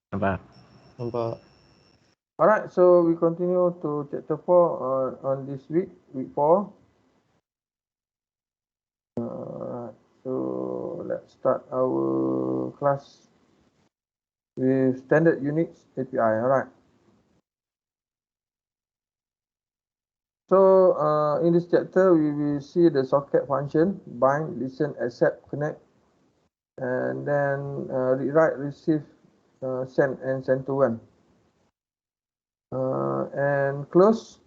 Nampak? Nampak. Alright, so we continue to chapter 4 on this week 4. So let's start our class with standard Unix API. Alright. So in this chapter, we will see the socket function: bind, listen, accept, connect, and then read, write, receive, send, and send to one. And close.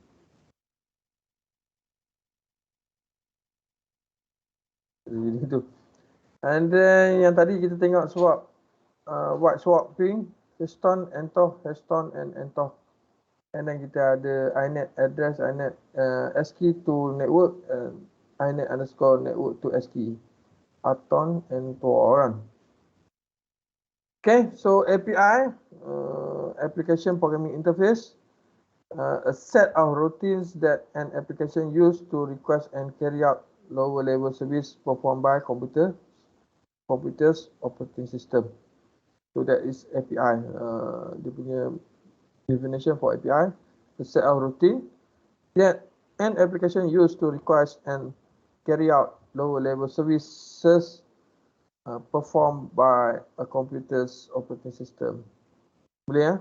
Gitu. And then yang tadi kita tengok swap, white swapping, Heston, Entoh, Heston, and Entoh. And then kita ada inet address, inet ASCII to network, inet underscore network to ASCII, Aton, and Toran. Okay, so API, application programming interface, a set of routines that an application use to request and carry out lower level service performed by computers operating system. So that is API. Dia punya definition for API, a set of routine that an application used to request and carry out lower level services performed by a computer's operating system. Boleh ya?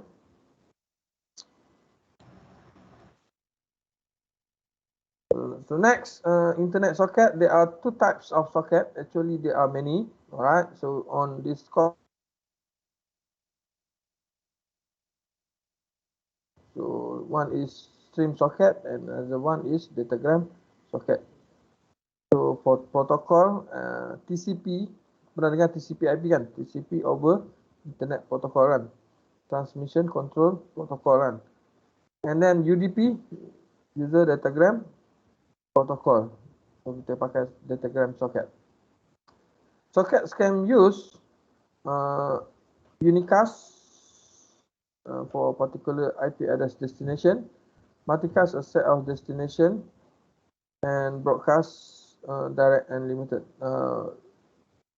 So next, internet socket. There are two types of socket. Actually, there are many. Alright. So on this course, so one is stream socket and the one is datagram socket. So for protocol, TCP, pernah dengar TCP/IP kan? TCP over Internet Protocol kan? Transmission Control Protocol kan? And then UDP, User Datagram Protocol. So kita pakai datagram socket. Sockets can use unicast for a particular IP address destination, multicast a set of destination, and broadcast direct and limited.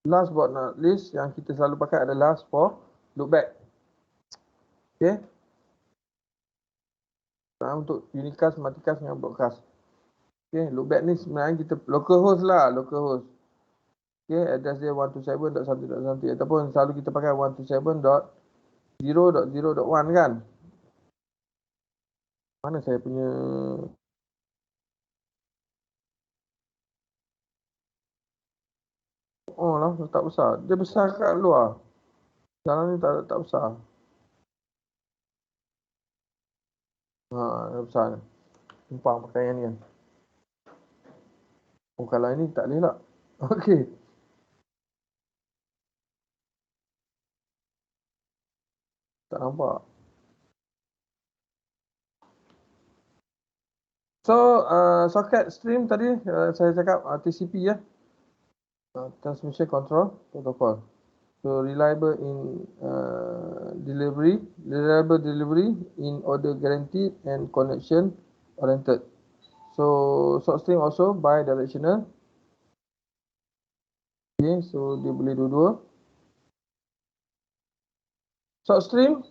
Last but not least, yang kita selalu pakai adalah for loopback. Okay. Untuk unicast, multicast dengan broadcast. Okay, loopback ni sebenarnya kita localhost lah, localhost. Okay, address dia 127.1.1 ataupun selalu kita pakai 127.0.0.1 kan. Mana saya punya oh lah, tak besar. Dia besar kat luar. Dalam ni tak besar. Dia besar ni. Tumpang pakai yang ni kan. Oh, kalau ini tak boleh lah. Okey. Tak nampak. So, socket stream tadi saya cakap TCP ya. Transmission Control Protocol. So, reliable delivery in order guaranteed and connection oriented. So, short stream also bidirectional. Okay, so dia boleh dua-dua. Short stream,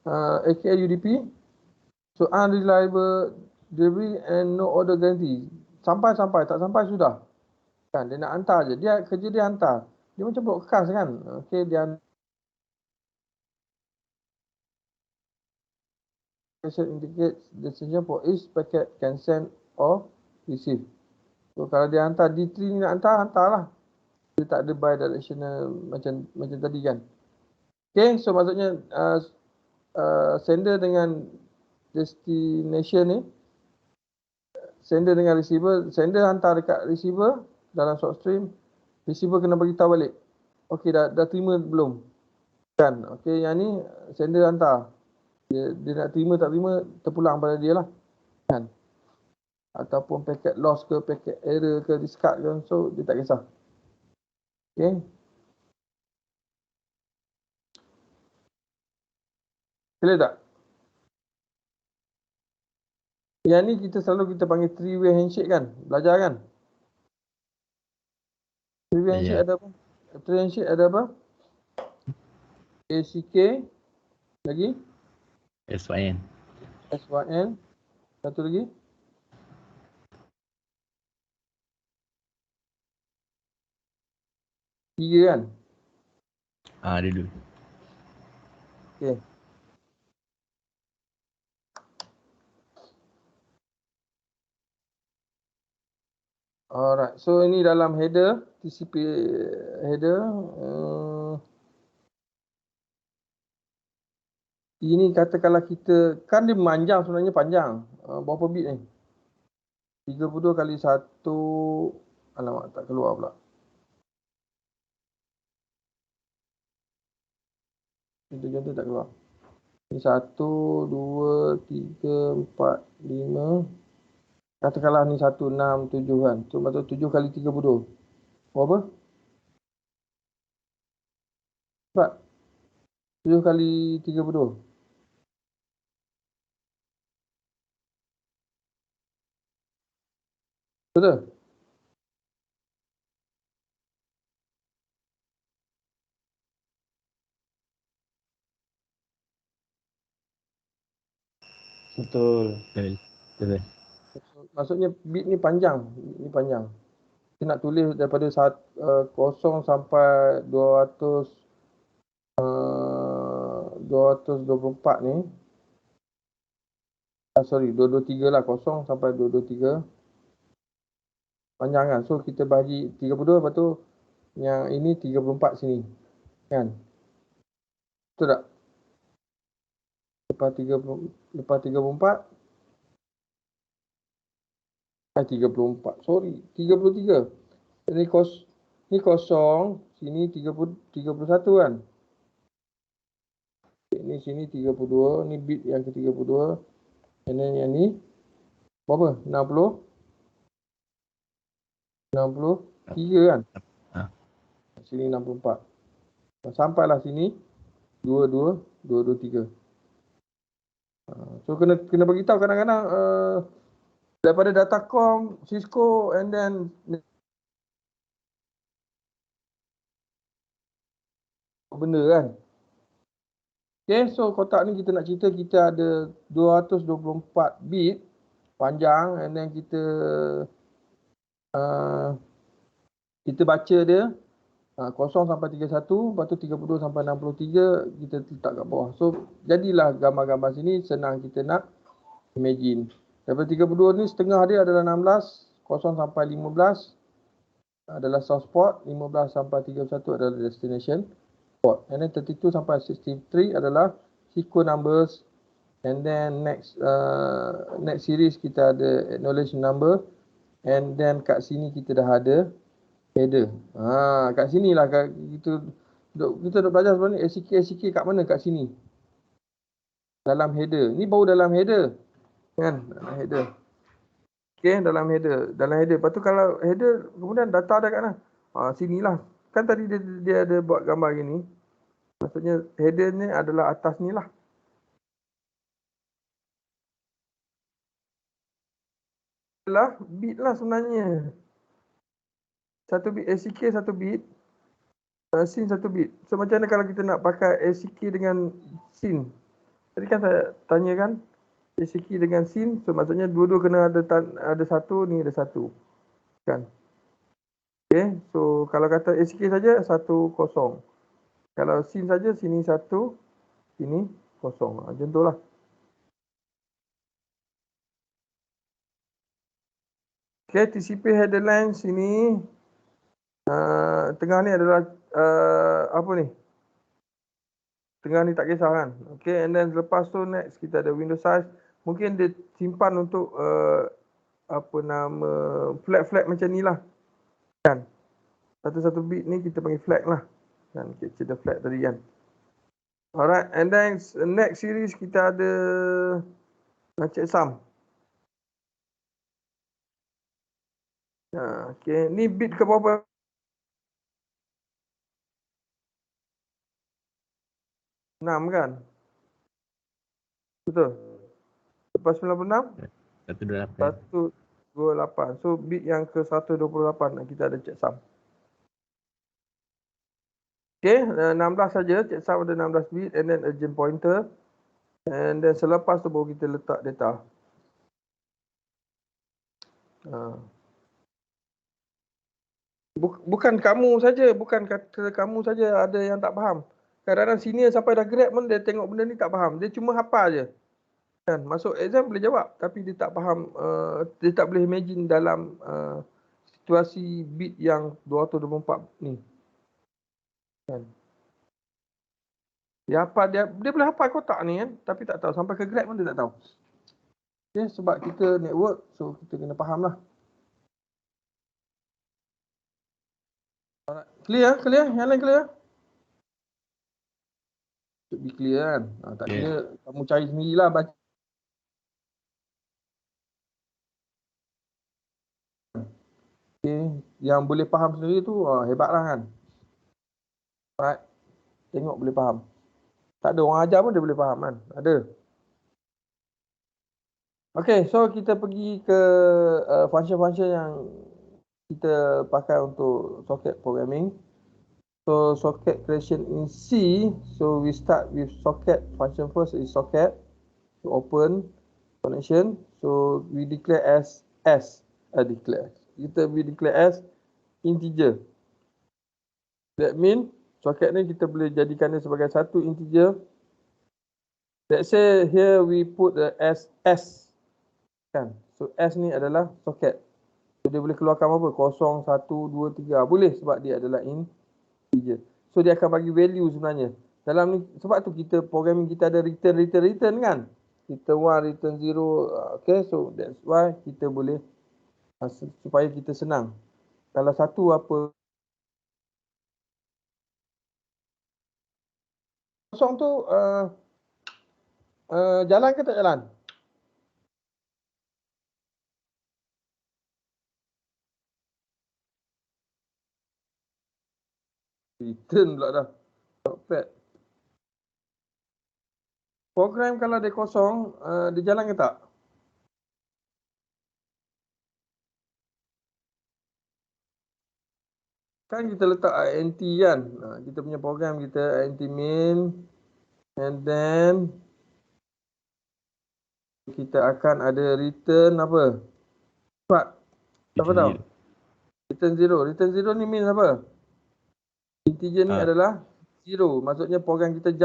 aka UDP. So, unreliable delivery and no order guarantee. Sampai, tak sampai sudah. Kan, dia nak hantar je. Dia kerja dia hantar. Dia macam broadcast kan. Okay, dia indicates destination for each packet can send or receive. So, kalau dia hantar D3 ni nak hantarlah. Dia tak ada bidirectional macam tadi kan. Okay, so maksudnya sender dengan destination ni, sender dengan receiver, sender hantar dekat receiver dalam short stream, receiver kena bagi tahu balik. Okey, dah terima belum? Kan. Okey, yang ni sender hantar. Dia nak terima tak terima terpulang pada dia lah. Kan. Ataupun paket loss ke, paket error ke, discard ke, so dia tak kisah. Okey. Clear tak? Yang ni kita selalu panggil three-way handshake kan? Belajar kan? Three-way handshake ada apa? Three-way handshake ada apa? ACK, Lagi? SYN. SYN. Satu lagi? Tiga kan? Ada dulu. Okay. Alright, so ini dalam header, TCP header. Ini katakanlah kita, kan dia panjang sebenarnya panjang. Berapa bit ni? 32 kali 1, alamak tak keluar pula. Contoh-contoh tak keluar. Ini 1, 2, 3, 4, 5. Katakanlah ni 1, 6, 7 kan. So maksud 7 kali 32. Berapa? 4. 7 kali 32. Betul? Betul. Betul. Maksudnya bit ni panjang. Ni panjang. Kita nak tulis daripada 0 sampai 200, 224 ni. Sorry, 223 lah. 0 sampai 223. Panjang kan. So kita bahagi 32, lepas tu yang ini 34 sini. Kan? Betul tak? Lepas 34. 34. Sorry, 33. Ini ni kosong, sini 31 kan. Ini sini 32, ni bit yang ke-32. And then yang ni berapa? 63 kan? Ha. Sini 64. Sampailah sini 223. So kena bagi tahu kadang-kadang daripada Datacom, Cisco, and then benda kan. Okay, so kotak ni kita nak cerita kita ada 224 bit panjang, and then kita baca dia 0 sampai 31, lepas tu 32 sampai 63 kita letak kat bawah. So jadilah gambar-gambar sini senang kita nak imagine. Daripada 32 ni setengah dia adalah 16, 0 sampai 15 adalah source port, 15 sampai 31 adalah destination port. And then 32 sampai 63 adalah sequence numbers. And then next series kita ada acknowledge number. And then kat sini kita dah ada header. Kat sini lah kita duk belajar sebenarnya ACK kat mana kat sini. Dalam header. Ni baru dalam header. Kan? Dalam header. Okay, dalam header. Lepas tu kalau header, kemudian data ada kat mana? Sinilah. Kan tadi dia ada buat gambar gini. Maksudnya header ni adalah atas ni lah. Adalah bit lah sebenarnya. Satu bit ACK, satu bit. SYN satu bit. So macam mana kalau kita nak pakai ACK dengan SYN? Tadi kan saya tanya kan, ACK dengan SYN, so maksudnya dua-dua kena ada satu, ni ada satu. Kan? Okay, so kalau kata ACK saja, 1-0. Kalau SYN saja, sini 1, sini 0. Macam tu lah. Okay, TCP header line sini. Tengah ni adalah apa ni? Tengah ni tak kisah kan. Okay, and then lepas tu next kita ada window size. Mungkin dia simpan untuk apa nama flag macam ni lah. Kan? Satu-satu bit ni kita panggil flag lah. Kan? Capture the flag tadi kan. Alright, and then next series kita ada checksum. Okay, ni bit ke berapa? Enam kan? Betul. Lepas 96? 128. 128. So bit yang ke 128 kita ada checksum. Okay, 16 saja. Checksum ada 16 bit and then urgent pointer. And then selepas tu baru kita letak data. Bukan kamu saja, bukan kata kamu saja ada yang tak faham. Kadang-kadang senior sampai dah grad pun dia tengok benda ni tak faham. Dia cuma hafal je. Kan, masuk exam boleh jawab tapi dia tak faham, dia tak boleh imagine dalam situasi bit yang 224 ni. Kan. Dia hafal, dia boleh hafal kotak ni kan, tapi tak tahu sampai ke grad pun dia tak tahu. Okay, sebab kita network, so kita kena faham lah. Clear? Clear? Yang lain clear? Should be clear kan? Tak clear, kamu cari sendirilah baca. Okay. Yang boleh faham sendiri tu hebatlah kan. Right. Tengok boleh faham. Tak ada orang ajar pun dia boleh faham kan. Ada. Okay, so kita pergi ke function-function yang kita pakai untuk socket programming. So socket creation in C, so we start with socket function first is socket to open connection. So we declare as S, we declare as integer. That mean socket ni kita boleh jadikan dia sebagai satu integer. Let's say here we put the S kan. So S ni adalah socket. So dia boleh keluarkan apa? 0, 1, 2, 3. Boleh sebab dia adalah integer. So dia akan bagi value sebenarnya. Dalam ni sebab tu kita programming kita ada return kan. Return 1, return 0. Okay, so that's why kita boleh supaya kita senang. Kalau satu apa kosong tu jalan ke tak jalan? Return pula dah. Notepad. Program kalau dia kosong, dia jalan ke tak? Kan kita letak int kan. Kita punya program kita int main. And then kita akan ada return apa? Cepat. Siapa tahu? Return 0. Return 0 ni means apa? Integer ni adalah 0. Maksudnya program kita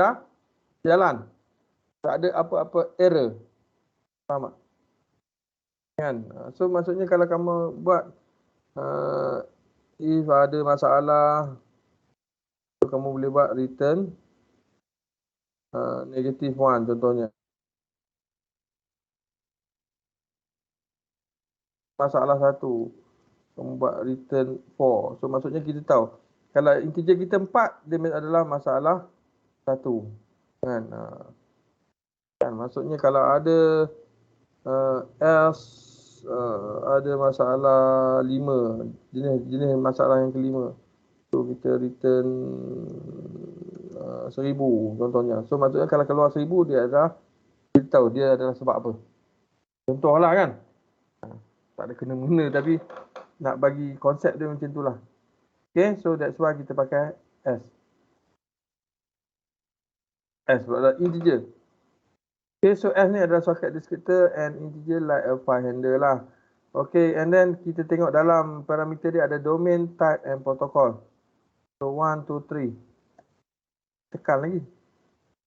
jalan. Tak ada apa-apa error. Faham tak? Kan? So maksudnya kalau kamu buat if ada masalah, kamu boleh buat return -1 contohnya. Masalah 1, kamu buat return 4. So maksudnya kita tahu kalau integer kita 4, dia adalah masalah 1. Kan? Kan maksudnya kalau ada else ada masalah 5, jenis masalah yang kelima. So kita return 1000 contohnya. So maksudnya kalau keluar 1000 dia adalah, kita tahu dia adalah sebab apa. Contohlah kan. Tak ada kena-mengena tapi nak bagi konsep dia macam itulah. Okay, so that's why kita pakai S. S adalah integer. Okay, so S ni adalah socket descriptor and integer like a file handler lah. Okay, and then kita tengok dalam parameter dia ada domain, type and protocol. So 1, 2, 3. Tekan lagi.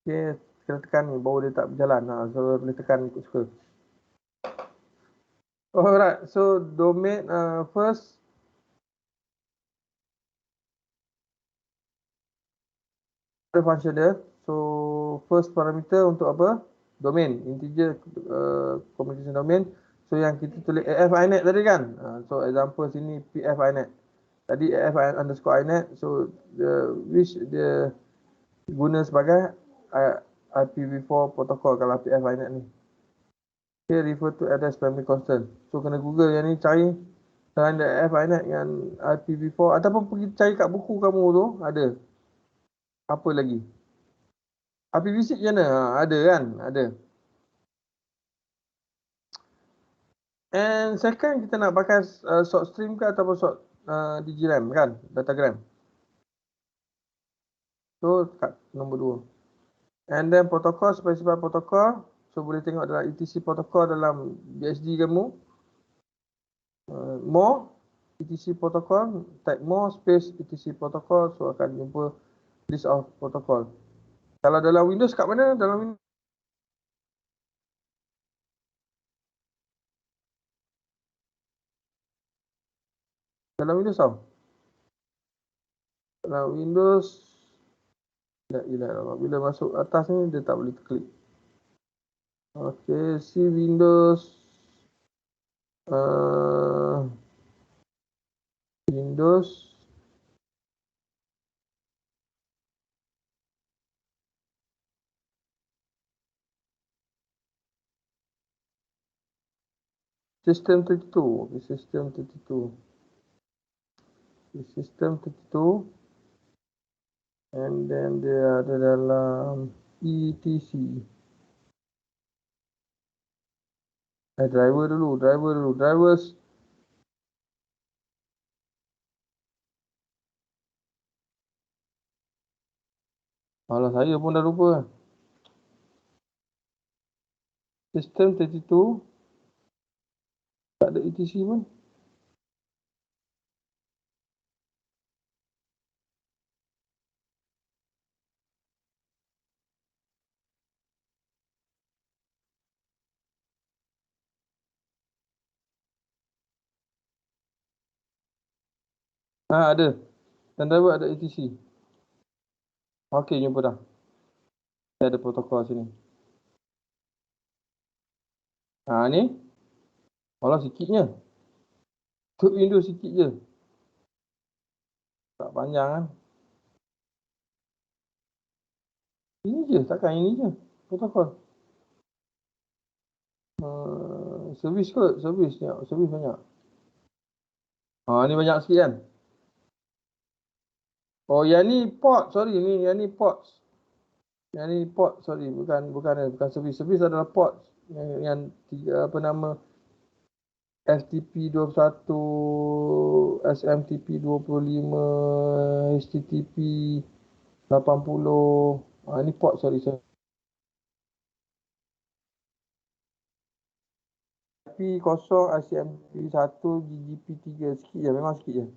Okay, kena tekan ni baru dia tak berjalan. So boleh tekan ikut suka. Alright, so domain first. Ada function dia. So first parameter untuk apa? Domain, integer communication domain. So yang kita tulis AF inet tadi kan. So example sini PF inet. Tadi AF underscore inet. So which dia guna sebagai IPv4 protocol kalau PF inet ni. Okay, refer to address primary constant. So kena Google yang ni, cari ada AF inet dengan IPv4 ataupun pergi cari kat buku kamu tu ada. Apa lagi? IPv6 macam mana? Ada kan? Ada. And second kita nak pakai short stream ke ataupun short digiram kan? Datagram. So kat nombor 2. And then protokol, specify protokol. So boleh tengok dalam etc protokol dalam BSD kamu. More etc protokol, type more space etc protokol, so akan jumpa list of protokol. Kalau dalam Windows kat mana? Dalam Windows tau. Dalam Windows bila masuk atas ni dia tak boleh klik. Okay, si Windows Windows System 32. Okay, System 32. Okay, System 32. And then dia ada dalam ETC. Driver dulu. Drivers. Alah, saya pun dah lupa. System 32. Tak ada ETC pun. Ada. Dan driver ada ETC. Okey, jumpa dah. Saya ada protokol sini. Ni. Alah, sikitnya. Untuk Windows sikit je. Tak panjang kan. Ini je, takkan ini je. Protokol. Servis kot, servis banyak. Ni banyak sikit kan. Oh, yang ni port, sorry, yang ni port. Yang ni port, sorry, bukan servis. Servis adalah port. Yang tiga, apa nama, FTP 21, SMTP 25, HTTP 80. Ni port, sorry. IP 0, ICMP 1, GGP 3. Sikit je, memang sikit je.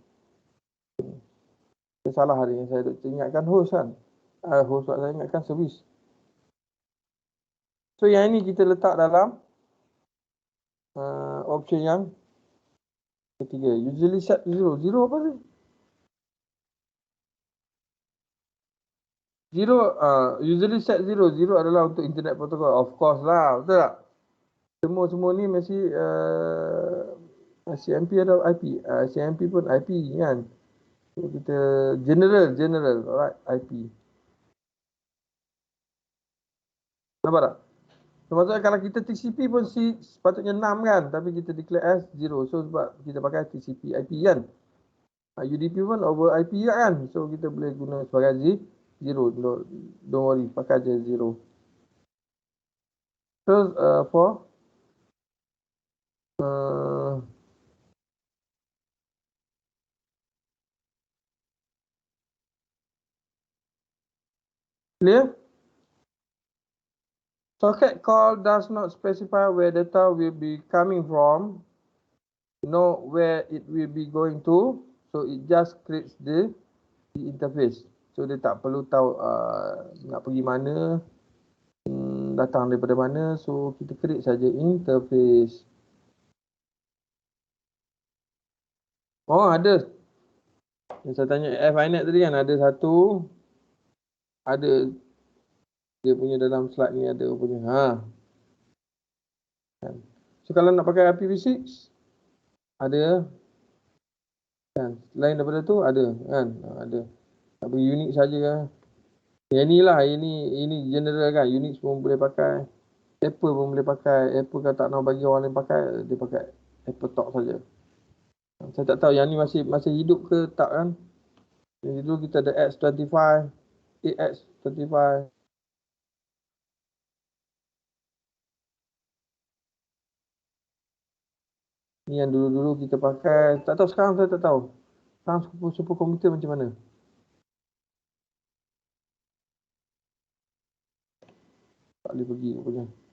Saya salah hari ni, saya ingatkan host kan. Host saya ingatkan servis. So yang ini kita letak dalam option yang ketiga. Usually set 0. 0 apa sih? 0, usually set 0. 0 adalah untuk internet protocol. Of course lah, betul tak? Semua ni masih CMP ada IP. CMP pun IP kan. So, kita general, alright, IP. Nampak tak? So, maksudnya kalau kita TCP pun sepatutnya 6 kan, tapi kita declare as 0. So sebab kita pakai TCP IP kan. UDP pun over IP juga kan. So kita boleh guna sebagai 0. Don't worry, pakai je 0. So for clear? Socket call does not specify where data will be coming from, nor where it will be going to. So it just creates the interface. So dia tak perlu tahu nak pergi mana, datang daripada mana. So kita create saja interface. Oh, ada. Yang saya tanya FINET tadi kan, ada satu. Ada. Dia punya dalam slide ni ada punya. So kalau nak pakai IPv6, ada. Kan? Lain daripada tu ada kan? Ada. Tak pergi Unix saja kan? Yang ni lah, ini general kan. Unix pun boleh pakai. Apple pun boleh pakai. Apple kalau tak nak bagi orang lain pakai, dia pakai Apple Talk saja. Saya tak tahu yang ni masih hidup ke tak kan? Yang dulu kita ada X25, AX25. Ni yang dulu-dulu kita pakai. Tak tahu sekarang, saya tak tahu. Sekarang super komputer macam mana? boleh pergi rupanya.